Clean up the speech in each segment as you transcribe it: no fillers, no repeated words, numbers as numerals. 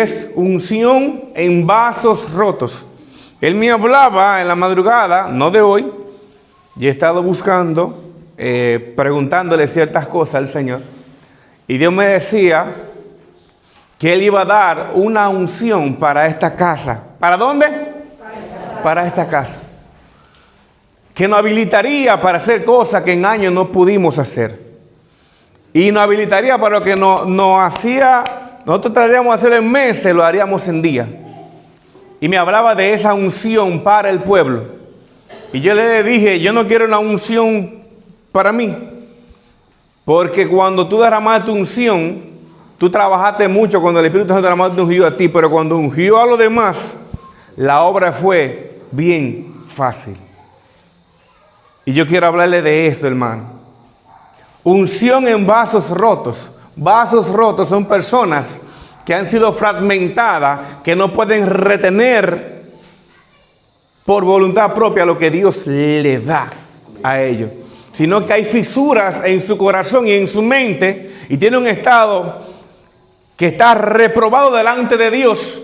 Es unción en vasos rotos. Él me hablaba en la madrugada, no de hoy, y he estado buscando, preguntándole ciertas cosas al Señor, y Dios me decía que Él iba a dar una unción para esta casa. ¿Para dónde? Para esta casa. Que nos habilitaría para hacer cosas que en años no pudimos hacer. Y nos habilitaría para lo que nos hacía, nosotros trataríamos de hacer en meses, lo haríamos en días. Y me hablaba de esa unción para el pueblo. Y yo le dije, yo no quiero una unción para mí. Porque cuando tú derramaste tu unción, tú trabajaste mucho cuando el Espíritu Santo derramó te ungió a ti. Pero cuando ungió a los demás, la obra fue bien fácil. Y yo quiero hablarle de esto, hermano. Unción en vasos rotos. Vasos rotos son personas que han sido fragmentadas, que no pueden retener por voluntad propia lo que Dios le da a ellos, sino que hay fisuras en su corazón y en su mente, y tiene un estado que está reprobado delante de Dios,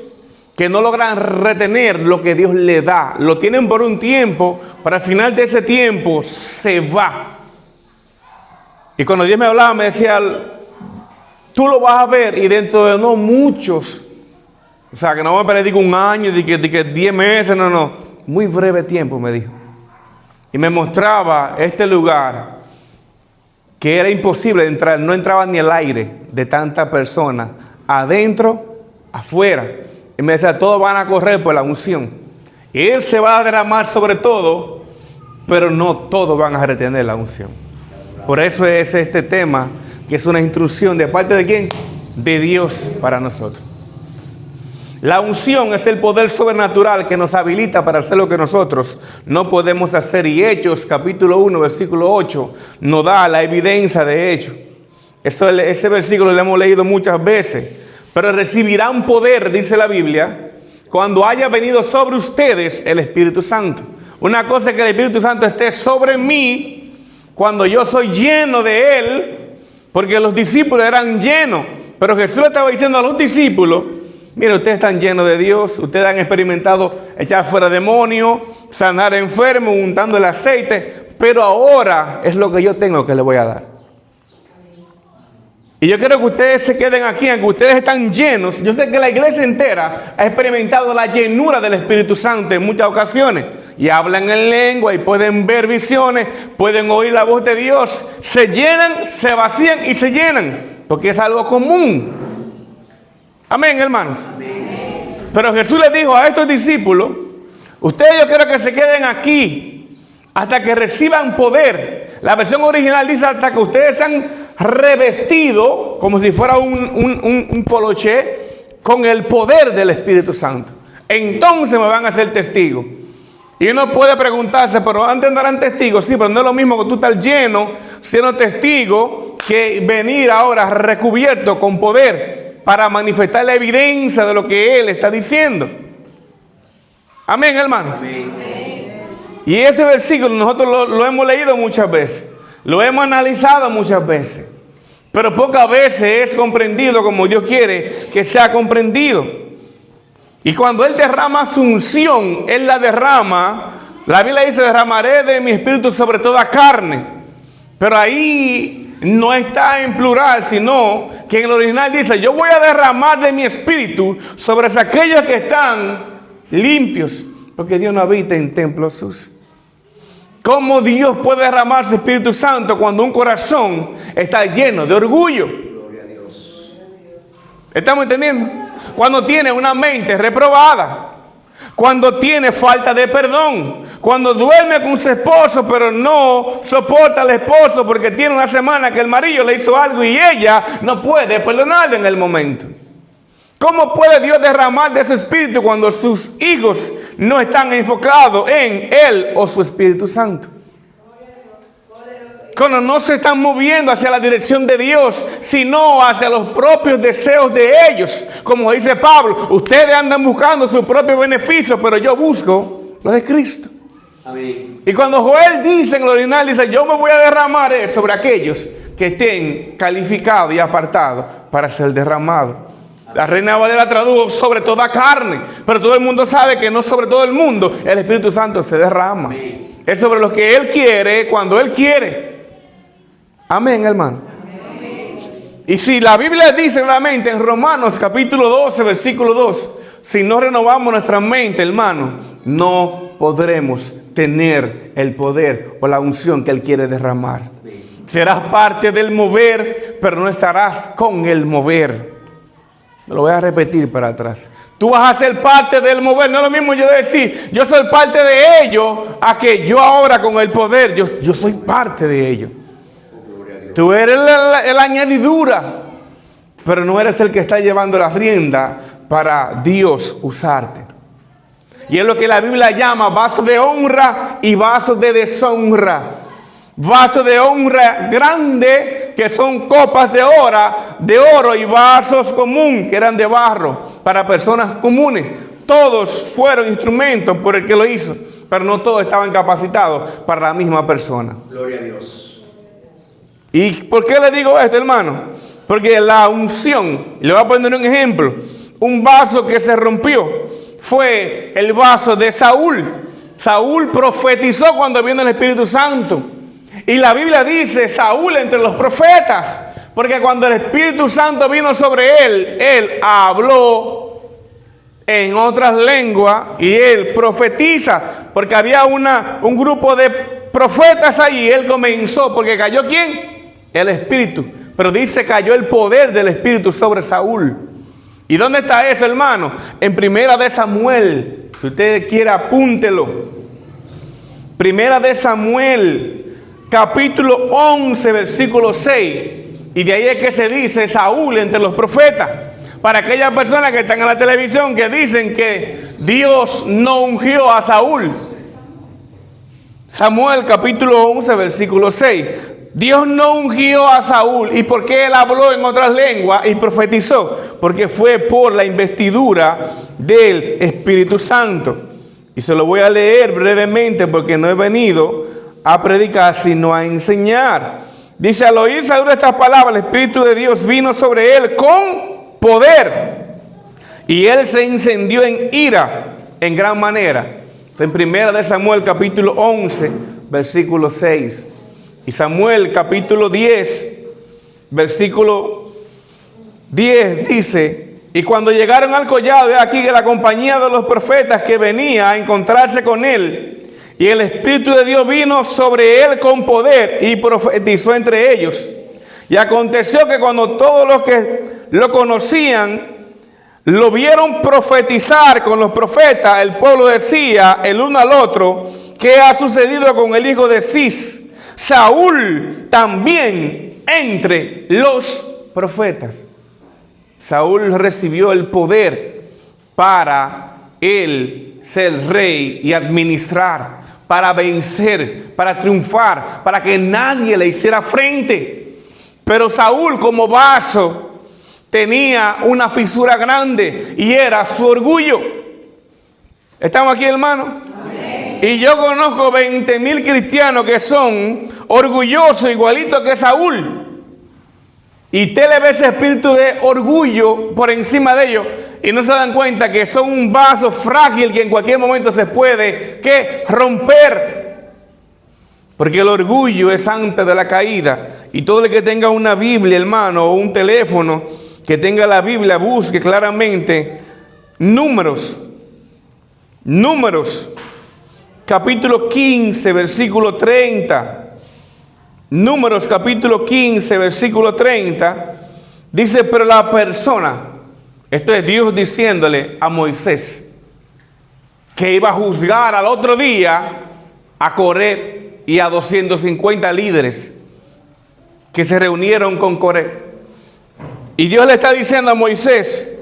que no logran retener lo que Dios le da. Lo tienen por un tiempo, pero al final de ese tiempo se va. Y cuando Dios me hablaba, me decía, tú lo vas a ver, y dentro de no muchos, o sea, que no me perdí un año, de que 10 meses, no, muy breve tiempo, me dijo. Y me mostraba este lugar que era imposible entrar, no entraba ni el aire de tanta persona, adentro, afuera. Y me decía, todos van a correr por la unción. Y Él se va a derramar sobre todo, pero no todos van a retener la unción. Por eso es este tema, que es una instrucción de parte de ¿quién? De Dios para nosotros. La unción es el poder sobrenatural que nos habilita para hacer lo que nosotros no podemos hacer. Y Hechos, capítulo 1, versículo 8, nos da la evidencia de ello. Ese versículo lo hemos leído muchas veces. Pero recibirán poder, dice la Biblia, cuando haya venido sobre ustedes el Espíritu Santo. Una cosa es que el Espíritu Santo esté sobre mí cuando yo soy lleno de Él, porque los discípulos eran llenos. Pero Jesús le estaba diciendo a los discípulos, mire, ustedes están llenos de Dios, ustedes han experimentado echar fuera demonios, sanar enfermos, untando el aceite, pero ahora es lo que yo tengo que les voy a dar. Y yo quiero que ustedes se queden aquí, aunque ustedes están llenos. Yo sé que la iglesia entera ha experimentado la llenura del Espíritu Santo en muchas ocasiones. Y hablan en lengua y pueden ver visiones, pueden oír la voz de Dios. Se llenan, se vacían y se llenan, porque es algo común. Amén, hermanos. Amén. Pero Jesús les dijo a estos discípulos, ustedes yo quiero que se queden aquí hasta que reciban poder. La versión original dice hasta que ustedes sean revestido como si fuera un poloché con el poder del Espíritu Santo. Entonces me van a ser testigos. Y uno puede preguntarse, pero antes darán testigos. Sí, pero no es lo mismo que tú estar lleno siendo testigo que venir ahora recubierto con poder para manifestar la evidencia de lo que Él está diciendo. Amén, hermanos. Amén. Y este versículo nosotros lo hemos leído muchas veces. Lo hemos analizado muchas veces, pero pocas veces es comprendido como Dios quiere que sea comprendido. Y cuando Él derrama su unción, Él la derrama. La Biblia dice, derramaré de mi espíritu sobre toda carne. Pero ahí no está en plural, sino que en el original dice, yo voy a derramar de mi espíritu sobre aquellos que están limpios, porque Dios no habita en templos sucios. ¿Cómo Dios puede derramar su Espíritu Santo cuando un corazón está lleno de orgullo? Gloria a Dios. ¿Estamos entendiendo? Cuando tiene una mente reprobada, cuando tiene falta de perdón, cuando duerme con su esposo pero no soporta al esposo porque tiene una semana que el marido le hizo algo y ella no puede perdonarle en el momento. ¿Cómo puede Dios derramar de ese espíritu cuando sus hijos no están enfocados en Él o su Espíritu Santo? Cuando no se están moviendo hacia la dirección de Dios, sino hacia los propios deseos de ellos. Como dice Pablo, ustedes andan buscando su propio beneficio, pero yo busco lo de Cristo. Amén. Y cuando Joel dice en el original, dice, yo me voy a derramar sobre aquellos que estén calificados y apartados para ser derramados. La Reina Valera tradujo sobre toda carne, pero todo el mundo sabe que no sobre todo el mundo el Espíritu Santo se derrama. Es sobre lo que Él quiere, cuando Él quiere. Amén, hermano. Y si la Biblia dice claramente en Romanos capítulo 12, versículo 2, si no renovamos nuestra mente, hermano, no podremos tener el poder o la unción que Él quiere derramar. Serás parte del mover, pero no estarás con el mover. Lo voy a repetir para atrás. Tú vas a ser parte del mover. No es lo mismo yo decir, yo soy parte de ellos, a que yo ahora con el poder, yo soy parte de ellos. Tú eres la añadidura, pero no eres el que está llevando la rienda para Dios usarte. Y es lo que la Biblia llama vaso de honra y vaso de deshonra. Vaso de honra grande, que son copas de oro, y vasos comunes, que eran de barro, para personas comunes. Todos fueron instrumentos por el que lo hizo, pero no todos estaban capacitados para la misma persona. Gloria a Dios. ¿Y por qué le digo esto, hermano? Porque la unción, le voy a poner un ejemplo. Un vaso que se rompió fue el vaso de Saúl. Saúl profetizó cuando vino el Espíritu Santo. Y la Biblia dice, Saúl entre los profetas, porque cuando el Espíritu Santo vino sobre él, él habló en otras lenguas y él profetiza, porque había un grupo de profetas allí. Él comenzó, porque cayó ¿quién? El Espíritu. Pero dice, cayó el poder del Espíritu sobre Saúl. ¿Y dónde está eso, hermano? En Primera de Samuel. Si usted quiere, apúntelo. Primera de Samuel, capítulo 11, versículo 6. Y de ahí es que se dice Saúl entre los profetas. Para aquellas personas que están en la televisión que dicen que Dios no ungió a Saúl. Samuel capítulo 11, versículo 6. Dios no ungió a Saúl. ¿Y por qué él habló en otras lenguas y profetizó? Porque fue por la investidura del Espíritu Santo. Y se lo voy a leer brevemente porque no he venido a predicar sino a enseñar. Dice, al oír Saúl estas palabras, el Espíritu de Dios vino sobre él con poder. Y él se encendió en ira en gran manera. En Primera de Samuel capítulo 11, versículo 6. Y Samuel capítulo 10, versículo 10 dice, y cuando llegaron al collado, he aquí que la compañía de los profetas que venía a encontrarse con él, y el Espíritu de Dios vino sobre él con poder y profetizó entre ellos. Y aconteció que cuando todos los que lo conocían lo vieron profetizar con los profetas, el pueblo decía el uno al otro, ¿qué ha sucedido con el hijo de Cis? Saúl también entre los profetas. Saúl recibió el poder para él ser rey y administrar, para vencer, para triunfar, para que nadie le hiciera frente. Pero Saúl, como vaso, tenía una fisura grande y era su orgullo. ¿Estamos aquí, hermano? Y yo conozco 20,000 cristianos que son orgullosos, igualitos que Saúl. Y usted le ve ese espíritu de orgullo por encima de ellos y no se dan cuenta que son un vaso frágil que en cualquier momento se puede romper. Porque el orgullo es antes de la caída. Y todo el que tenga una Biblia, hermano, o un teléfono que tenga la Biblia, busque claramente Números, capítulo 15, versículo 30. Números capítulo 15, versículo 30. Dice, pero la persona, esto es Dios diciéndole a Moisés, que iba a juzgar al otro día a Coré y a 250 líderes que se reunieron con Coré. Y Dios le está diciendo a Moisés,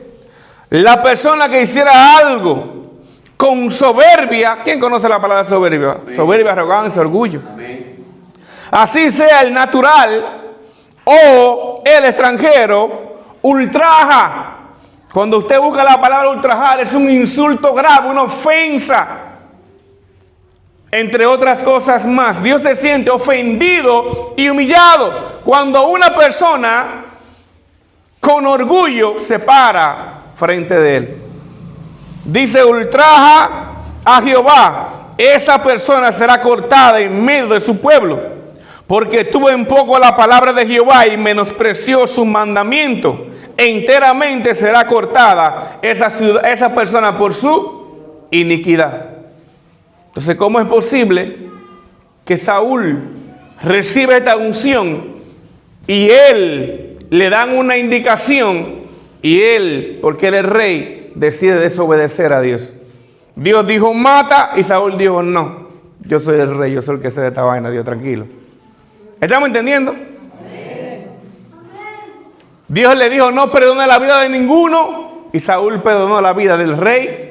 la persona que hiciera algo con soberbia, ¿quién conoce la palabra soberbia? Amén. Soberbia, arrogancia, orgullo. Amén. Así sea el natural o el extranjero, ultraja. Cuando usted busca la palabra ultrajar, es un insulto grave, una ofensa, entre otras cosas más. Dios se siente ofendido y humillado cuando una persona con orgullo se para frente de él. Dice, ultraja a Jehová, esa persona será cortada en medio de su pueblo, porque tuvo en poco la palabra de Jehová y menospreció su mandamiento. Enteramente será cortada esa persona por su iniquidad. Entonces, ¿cómo es posible que Saúl recibe esta unción y él le dan una indicación y él, porque él es rey, decide desobedecer a Dios? Dios dijo mata y Saúl dijo no, yo soy el rey, yo soy el que sé de esta vaina, Dios, tranquilo. ¿Estamos entendiendo? Amén. Dios le dijo no perdone la vida de ninguno y Saúl perdonó la vida del rey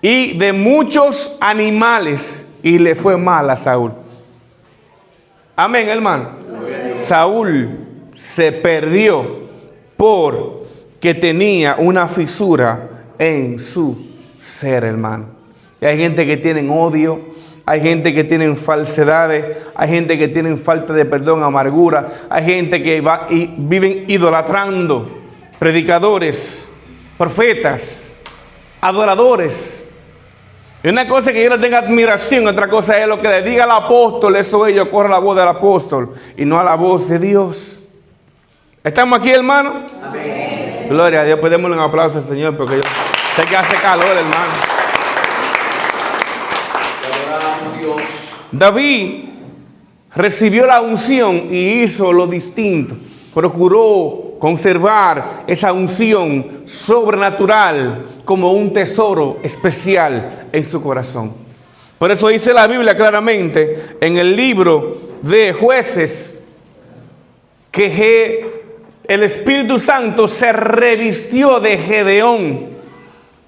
y de muchos animales y le fue mal a Saúl. Amén, hermano. Saúl se perdió porque tenía una fisura en su ser, hermano. Y hay gente que tienen odio, hay gente que tienen falsedades, hay gente que tienen falta de perdón, amargura, hay gente que va y viven idolatrando, predicadores, profetas, adoradores. Y una cosa es que yo le tenga admiración, otra cosa es lo que le diga al apóstol, eso ellos corre la voz del apóstol y no a la voz de Dios. ¿Estamos aquí, hermano? Amén. Gloria a Dios, pues démosle un aplauso al Señor porque yo sé que hace calor, hermano. David recibió la unción y hizo lo distinto. Procuró conservar esa unción sobrenatural como un tesoro especial en su corazón. Por eso dice la Biblia claramente en el libro de Jueces que el Espíritu Santo se revistió de Gedeón.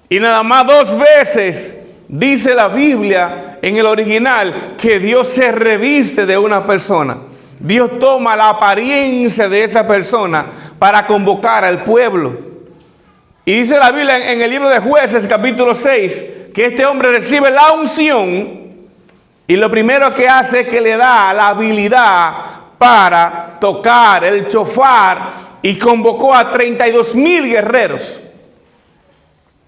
Y nada más 2 veces dice la Biblia en el original que Dios se reviste de una persona. Dios toma la apariencia de esa persona para convocar al pueblo. Y dice la Biblia en el libro de Jueces, capítulo 6, que este hombre recibe la unción y lo primero que hace es que le da la habilidad para tocar el chofar y convocó a 32,000 guerreros.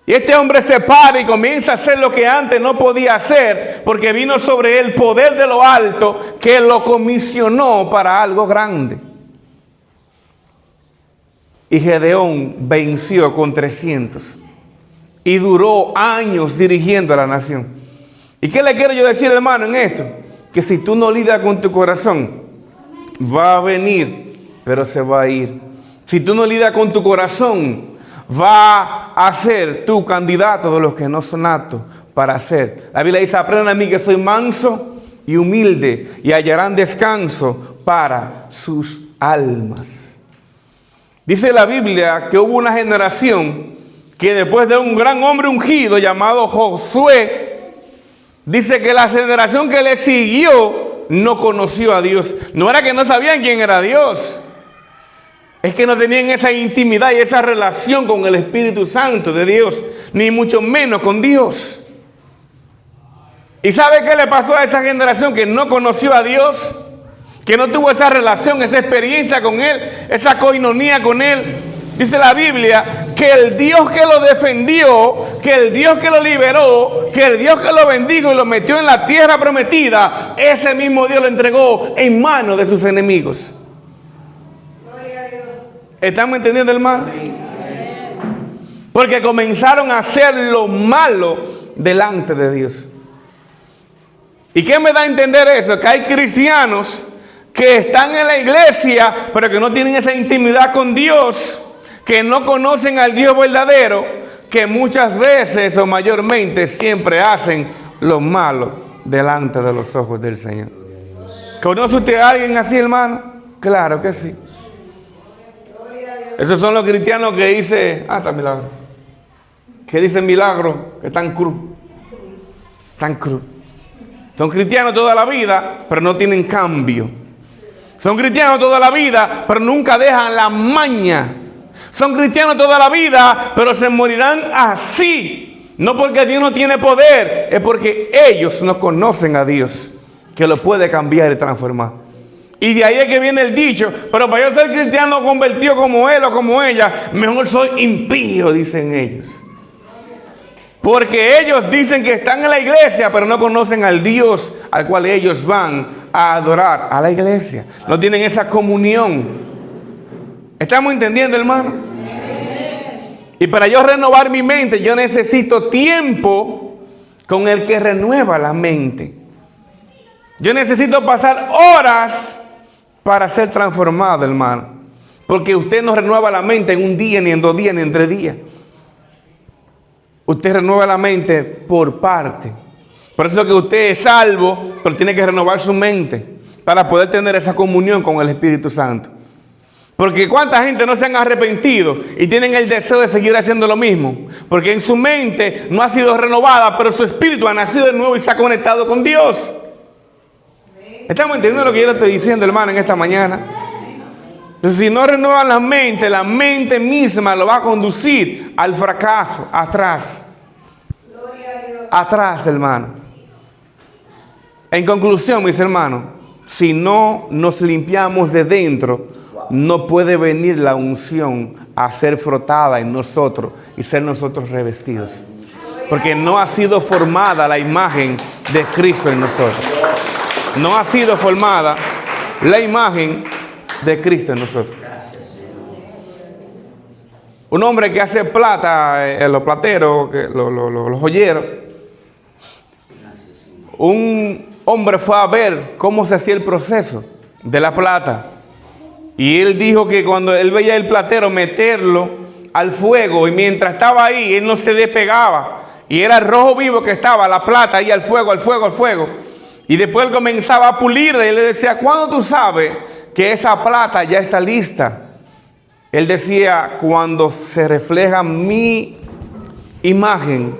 Y este hombre se para y comienza a hacer lo que antes no podía hacer, porque vino sobre él el poder de lo alto que lo comisionó para algo grande. Y Gedeón venció con 300 y duró años dirigiendo a la nación. ¿Y qué le quiero yo decir, hermano, en esto? Que si tú no lidias con tu corazón, va a venir, pero se va a ir. Si tú no lidias con tu corazón, va a ser tu candidato de los que no son aptos para hacer. La Biblia dice, aprendan a mí que soy manso y humilde y hallarán descanso para sus almas. Dice la Biblia que hubo una generación que después de un gran hombre ungido llamado Josué, dice que la generación que le siguió no conoció a Dios. No era que no sabían quién era Dios, es que no tenían esa intimidad y esa relación con el Espíritu Santo de Dios, ni mucho menos con Dios. ¿Y sabe qué le pasó a esa generación que no conoció a Dios? Que no tuvo esa relación, esa experiencia con Él, esa coinonía con Él. Dice la Biblia que el Dios que lo defendió, que el Dios que lo liberó, que el Dios que lo bendijo y lo metió en la tierra prometida, ese mismo Dios lo entregó en manos de sus enemigos. ¿Estamos entendiendo, hermano? Porque comenzaron a hacer lo malo delante de Dios. ¿Y qué me da a entender eso? Que hay cristianos que están en la iglesia, pero que no tienen esa intimidad con Dios, que no conocen al Dios verdadero, que muchas veces o mayormente siempre hacen lo malo delante de los ojos del Señor. ¿Conoce usted a alguien así, hermano? Claro que sí. Esos son los cristianos que dicen, está milagro. Que dicen milagro, que están cruz. Están cruz. Son cristianos toda la vida, pero no tienen cambio. Son cristianos toda la vida, pero nunca dejan la maña. Son cristianos toda la vida, pero se morirán así. No porque Dios no tiene poder, es porque ellos no conocen a Dios, que lo puede cambiar y transformar. Y de ahí es que viene el dicho, pero para yo ser cristiano convertido como él o como ella, mejor soy impío, dicen ellos. Porque ellos dicen que están en la iglesia, pero no conocen al Dios al cual ellos van a adorar, a la iglesia. No tienen esa comunión. ¿Estamos entendiendo, hermano? Y para yo renovar mi mente, yo necesito tiempo con el que renueva la mente. Yo necesito pasar horas para ser transformado, hermano. Porque usted no renueva la mente en un día, ni en 2 días, ni en 3 días. Usted renueva la mente por parte. Por eso es que usted es salvo, pero tiene que renovar su mente para poder tener esa comunión con el Espíritu Santo. Porque cuánta gente no se han arrepentido y tienen el deseo de seguir haciendo lo mismo. Porque en su mente no ha sido renovada, pero su espíritu ha nacido de nuevo y se ha conectado con Dios. ¿Estamos entendiendo lo que yo le estoy diciendo, hermano, en esta mañana? Entonces, si no renuevan la mente misma lo va a conducir al fracaso, atrás. Atrás, hermano. En conclusión, mis hermanos, si no nos limpiamos de dentro, no puede venir la unción a ser frotada en nosotros y ser nosotros revestidos. Porque no ha sido formada la imagen de Cristo en nosotros. No ha sido formada la imagen de Cristo en nosotros. Un hombre que hace plata, los plateros, los joyeros. Un hombre fue a ver cómo se hacía el proceso de la plata. Y él dijo que cuando él veía el platero meterlo al fuego, y mientras estaba ahí, él no se despegaba. Y era el rojo vivo que estaba, la plata ahí al fuego, al fuego, al fuego. Y después él comenzaba a pulirla y le decía, ¿cuándo tú sabes que esa plata ya está lista? Él decía, cuando se refleja mi imagen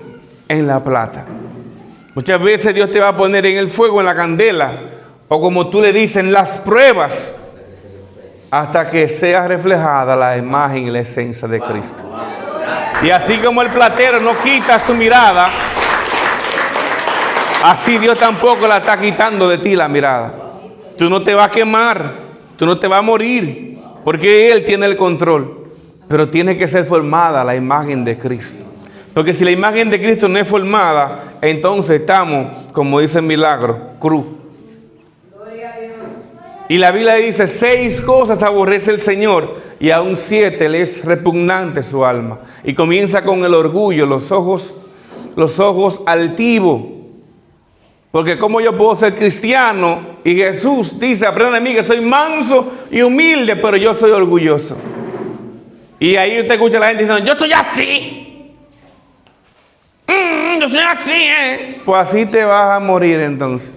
en la plata. Muchas veces Dios te va a poner en el fuego, en la candela, o como tú le dices, en las pruebas, hasta que sea reflejada la imagen y la esencia de Cristo. Y así como el platero no quita su mirada, así Dios tampoco la está quitando de ti la mirada. Tú no te vas a quemar, tú no te vas a morir, porque Él tiene el control. Pero tiene que ser formada la imagen de Cristo. Porque si la imagen de Cristo no es formada, entonces estamos, como dice el milagro, cruz. Y la Biblia dice, 6 cosas aborrece el Señor y aún 7 le es repugnante su alma. Y comienza con el orgullo, los ojos altivos. Porque como yo puedo ser cristiano y Jesús dice, aprende de mí que soy manso y humilde, pero yo soy orgulloso. Y ahí usted escucha a la gente diciendo, yo soy así. Yo soy así, Pues así te vas a morir entonces.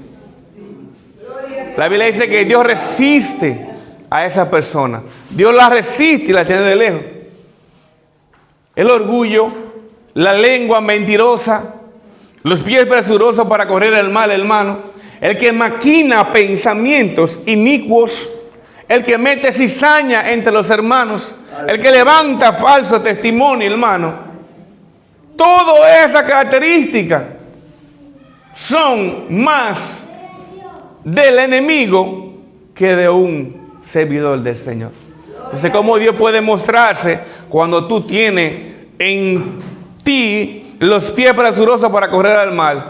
La Biblia dice que Dios resiste a esa persona. Dios la resiste y la tiene de lejos. El orgullo, la lengua mentirosa, los pies presurosos para correr el mal, hermano. El que maquina pensamientos inicuos. El que mete cizaña entre los hermanos. El que levanta falso testimonio, hermano. Todas esas características son más del enemigo que de un servidor del Señor. Entonces, ¿cómo Dios puede mostrarse cuando tú tienes en ti los pies presurosos para correr al mal?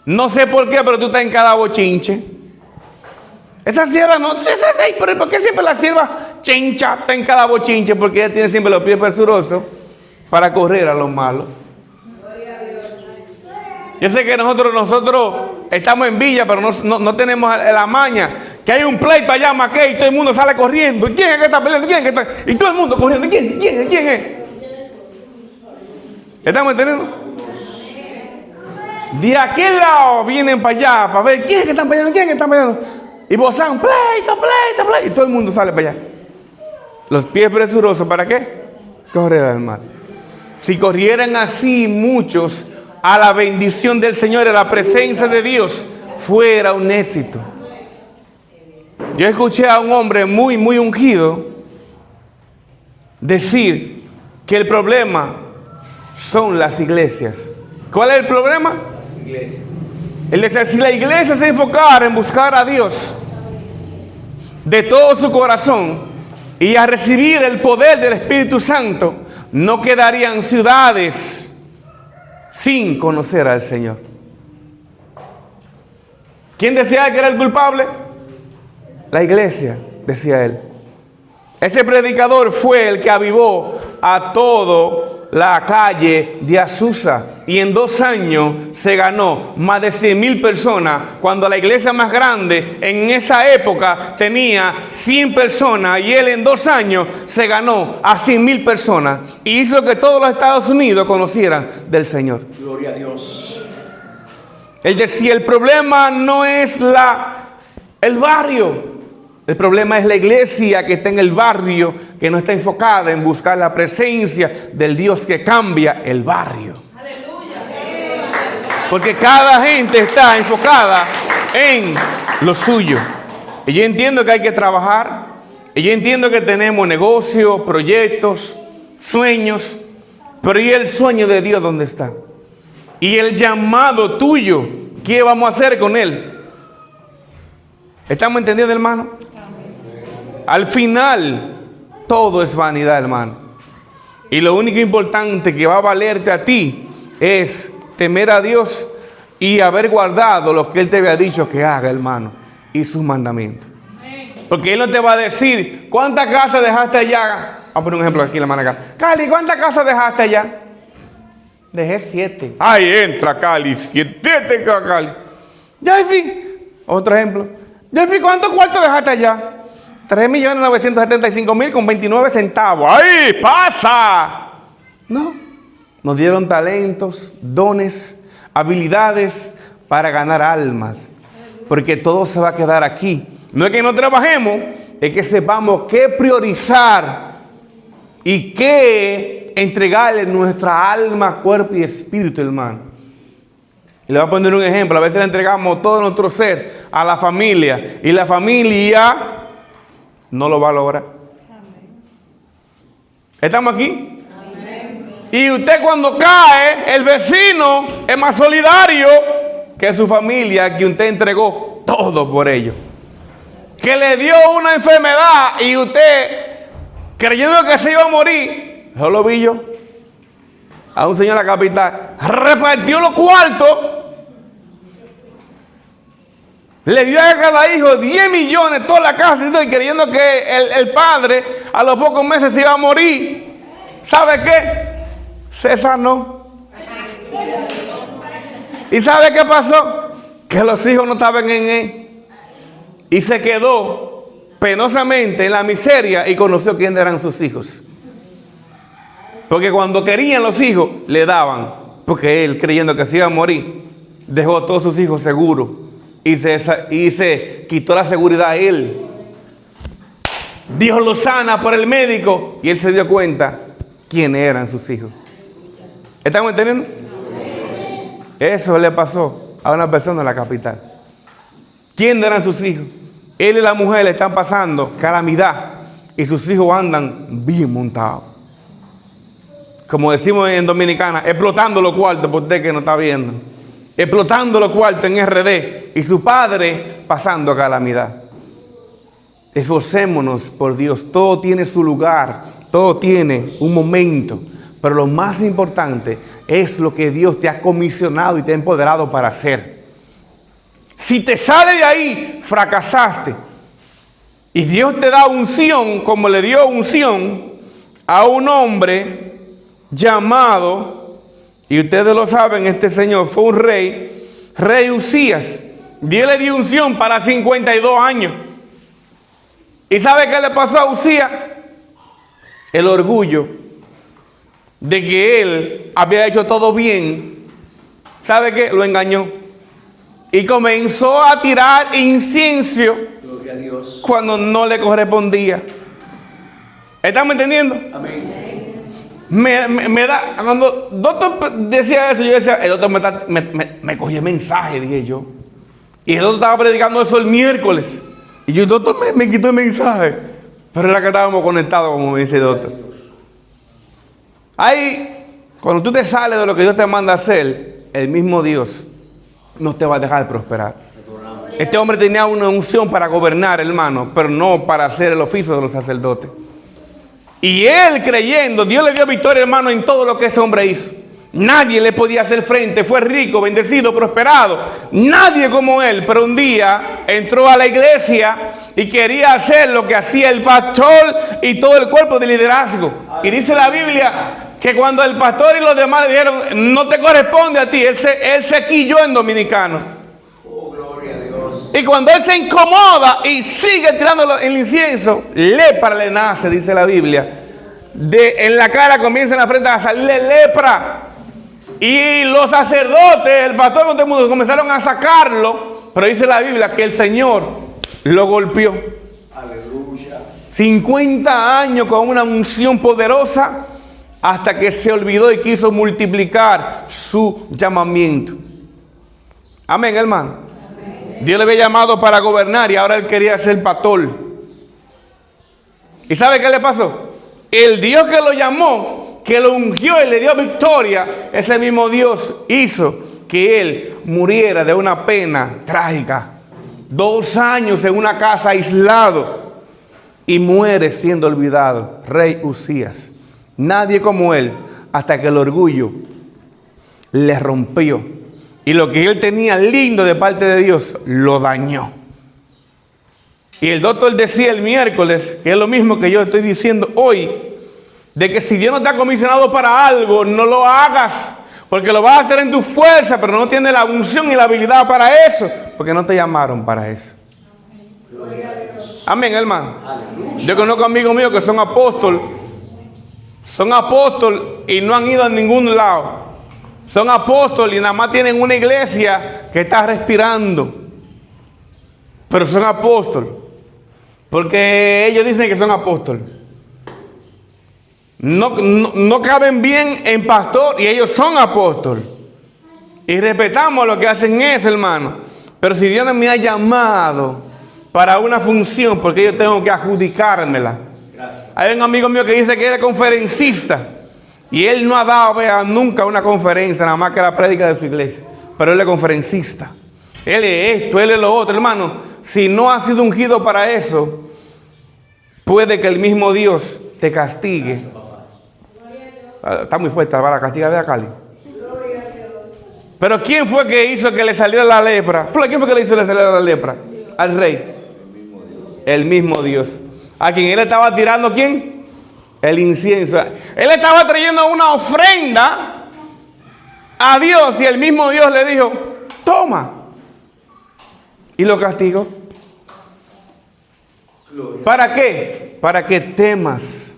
No sé por qué, pero tú estás en cada bochinche. Esa sierva no sé, pero ¿por qué siempre la sierva chencha está en cada bochinche? Porque ella tiene siempre los pies presurosos para correr a los malos. Yo sé que nosotros estamos en Villa, pero no tenemos la maña. Que hay un pleito allá, Maquey, y todo el mundo sale corriendo. ¿Y quién es que está peleando? ¿Quién es que está? Y todo el mundo corriendo. ¿Quién es? ¿Estamos entendiendo? De aquel lado vienen para allá para ver quién es que están peleando. Y bozan, pleito. Y todo el mundo sale para allá. Los pies presurosos, ¿para qué? Correr al mal. Si corrieran así muchos a la bendición del Señor, a la presencia de Dios, fuera un éxito. Yo escuché a un hombre muy ungido decir que el problema son las iglesias. ¿Cuál es el problema? Las iglesias. Él decía, si la iglesia se enfocara en buscar a Dios, de todo su corazón y a recibir el poder del Espíritu Santo, no quedarían ciudades sin conocer al Señor. ¿Quién decía que era el culpable? La iglesia, decía él. Ese predicador fue el que avivó a toda la calle de Azusa, y en 2 años se ganó más de 100,000 personas, cuando la iglesia más grande en esa época tenía 100 personas, y él en 2 años se ganó a 100,000 personas y hizo que todos los Estados Unidos conocieran del Señor. Gloria a Dios. Él decía, el problema no es el barrio. El problema es la iglesia que está en el barrio, que no está enfocada en buscar la presencia del Dios que cambia el barrio. Aleluya. Porque cada gente está enfocada en lo suyo. Y yo entiendo que hay que trabajar. Y yo entiendo que tenemos negocios, proyectos, sueños. Pero ¿y el sueño de Dios dónde está? Y el llamado tuyo, ¿qué vamos a hacer con él? ¿Estamos entendiendo, hermano? Al final, todo es vanidad, hermano. Y lo único importante que va a valerte a ti es temer a Dios y haber guardado lo que Él te había dicho que haga, hermano, y sus mandamientos. Porque Él no te va a decir, ¿cuántas casas dejaste allá? Vamos a poner un ejemplo aquí en la mano acá. Cali, ¿cuántas casas dejaste allá? Dejé 7. Ahí entra Cali, 7 Cali. Jeffy, otro ejemplo. Jeffy, ¿cuántos cuartos dejaste allá? 3.975.000 con 29 centavos. ¡Ahí pasa! No. Nos dieron talentos, dones, habilidades para ganar almas. Porque todo se va a quedar aquí. No es que no trabajemos, es que sepamos qué priorizar y qué entregarle nuestra alma, cuerpo y espíritu, hermano. Y le voy a poner un ejemplo. A veces le entregamos todo nuestro ser a la familia. Y la familia no lo valora. ¿Estamos aquí? Amén. Y usted cuando cae, el vecino es más solidario que su familia, que usted entregó todo por ellos. Que le dio una enfermedad y usted, creyendo que se iba a morir, eso lo vi yo, a un señor de la capital, repartió los cuartos, le dio a cada hijo 10 millones, toda la casa, y creyendo que el padre a los pocos meses se iba a morir. ¿Sabe qué? Se sanó. ¿Y sabe qué pasó? Que los hijos no estaban en él. Y se quedó penosamente en la miseria y conoció quién eran sus hijos. Porque cuando querían los hijos, le daban. Porque él, creyendo que se iba a morir, dejó a todos sus hijos seguros. Y se quitó la seguridad a él. Dios lo sana por el médico. Y él se dio cuenta quiénes eran sus hijos. ¿Estamos entendiendo? Eso le pasó a una persona en la capital. ¿Quiénes eran sus hijos? Él y la mujer le están pasando calamidad. Y sus hijos andan bien montados. Como decimos en Dominicana, explotando los cuartos, por usted que no está viendo. Explotando los cuartos en RD. Y su padre pasando calamidad. Esforcémonos por Dios. Todo tiene su lugar. Todo tiene un momento. Pero lo más importante es lo que Dios te ha comisionado y te ha empoderado para hacer. Si te sale de ahí, fracasaste. Y Dios te da unción, como le dio unción a un hombre llamado, y ustedes lo saben, este señor fue un rey Usías. Dios le dio unción para 52 años. ¿Y sabe qué le pasó a Usías? El orgullo de que él había hecho todo bien. ¿Sabe qué? Lo engañó. Y comenzó a tirar incienso Gloria a Dios. cuando no le correspondía. ¿Estamos entendiendo? Amén. Me da, cuando el doctor decía eso, yo decía, el doctor me cogía el mensaje, dije yo. Y el doctor estaba predicando eso el miércoles. Y yo, el doctor me quitó el mensaje. Pero era que estábamos conectados, como me dice el doctor. Ahí, cuando tú te sales de lo que Dios te manda a hacer, el mismo Dios no te va a dejar prosperar. Este hombre tenía una unción para gobernar, hermano, pero no para hacer el oficio de los sacerdotes. Y él creyendo, Dios le dio victoria, hermano, en todo lo que ese hombre hizo. Nadie le podía hacer frente, fue rico, bendecido, prosperado. Nadie como él, pero un día entró a la iglesia y quería hacer lo que hacía el pastor y todo el cuerpo de liderazgo. Y dice la Biblia que cuando el pastor y los demás le dijeron, no te corresponde a ti, él se quilló en dominicano. Oh, gloria a Dios. Y cuando él se incomoda y sigue tirando el incienso, lepra le nace, dice la Biblia. En la cara comienza en la frente a salirle lepra. Y los sacerdotes, el pastor, todo el mundo comenzaron a sacarlo. Pero dice la Biblia que el Señor lo golpeó. Aleluya. 50 años con una unción poderosa, hasta que se olvidó y quiso multiplicar su llamamiento. Amén, hermano. Amén. Dios le había llamado para gobernar y ahora él quería ser pastor. ¿Y sabe qué le pasó? El Dios que lo llamó, que lo ungió y le dio victoria, ese mismo Dios hizo que él muriera de una pena trágica. 2 años en una casa aislado y muere siendo olvidado. Rey Usías. Nadie como él, hasta que el orgullo le rompió. Y lo que él tenía lindo de parte de Dios, lo dañó. Y el doctor decía el miércoles, que es lo mismo que yo estoy diciendo hoy, de que si Dios no te ha comisionado para algo, no lo hagas, porque lo vas a hacer en tu fuerza, pero no tienes la unción y la habilidad para eso, porque no te llamaron para eso. Amén, hermano. Yo conozco amigos míos que son apóstoles y no han ido a ningún lado. Son apóstoles y nada más tienen una iglesia que está respirando, pero son apóstoles, porque ellos dicen que son apóstoles. No caben bien en pastor y ellos son apóstoles. Y respetamos lo que hacen eso, hermano. Pero si Dios no me ha llamado para una función, porque yo tengo que adjudicármela. Gracias. Hay un amigo mío que dice que él es conferencista y él no ha dado nunca una conferencia, nada más que la prédica de su iglesia. Pero él es conferencista. Él es esto, él es lo otro, hermano. Si no has sido ungido para eso, puede que el mismo Dios te castigue. Está muy fuerte, va la castiga de Cali. Pero ¿quién fue que hizo que le saliera la lepra? ¿Quién fue que le hizo que le saliera la lepra? Al rey. El mismo Dios. ¿A quien él estaba tirando quién? El incienso. Él estaba trayendo una ofrenda a Dios y el mismo Dios le dijo, toma. Y lo castigó. ¿Para qué? Para que temas.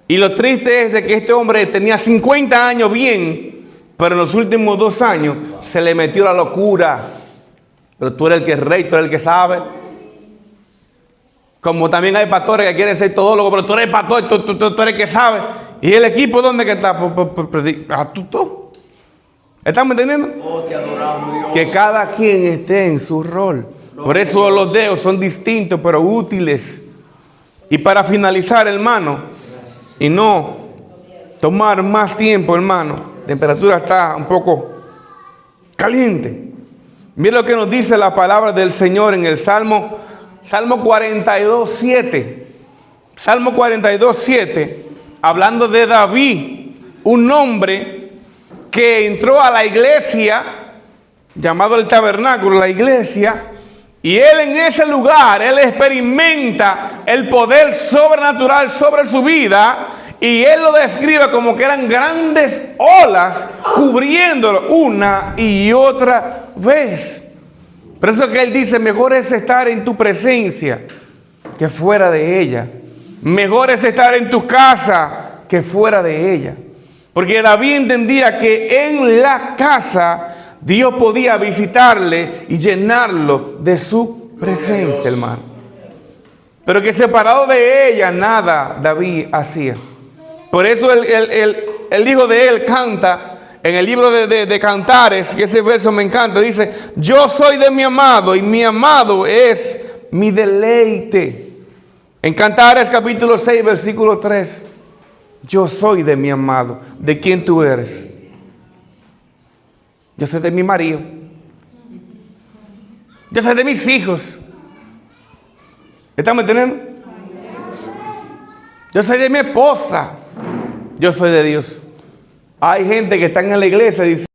Y lo triste es de que este hombre tenía 50 años bien, pero en los últimos 2 años se le metió la locura. Pero tú eres el que es rey, tú eres el que sabe. Como también hay pastores que quieren ser todólogos, pero tú eres el pastor, tú eres el que sabe. ¿Y el equipo dónde que está? Tú. ¿Estamos entendiendo? Oh, te adoramos, Dios. Que cada quien esté en su rol. Por eso los dedos son distintos, pero útiles. Y para finalizar, hermano, y no tomar más tiempo, hermano, la temperatura está un poco caliente. Mira lo que nos dice la palabra del Señor en el Salmo 42:7. Salmo 42:7, hablando de David, un hombre que entró a la iglesia, llamado el tabernáculo, la iglesia, y él en ese lugar, él experimenta el poder sobrenatural sobre su vida, y él lo describe como que eran grandes olas cubriéndolo una y otra vez. Por eso que él dice, mejor es estar en tu presencia que fuera de ella. Mejor es estar en tu casa que fuera de ella. Porque David entendía que en la casa Dios podía visitarle y llenarlo de su presencia, hermano. Pero que separado de ella, nada David hacía. Por eso el hijo de él canta en el libro de Cantares, que ese verso me encanta, dice, yo soy de mi amado y mi amado es mi deleite. En Cantares capítulo 6, versículo 3, yo soy de mi amado. ¿De quién tú eres? Yo soy de mi marido. Yo soy de mis hijos. ¿Estamos entendiendo? Yo soy de mi esposa. Yo soy de Dios. Hay gente que está en la iglesia y dice,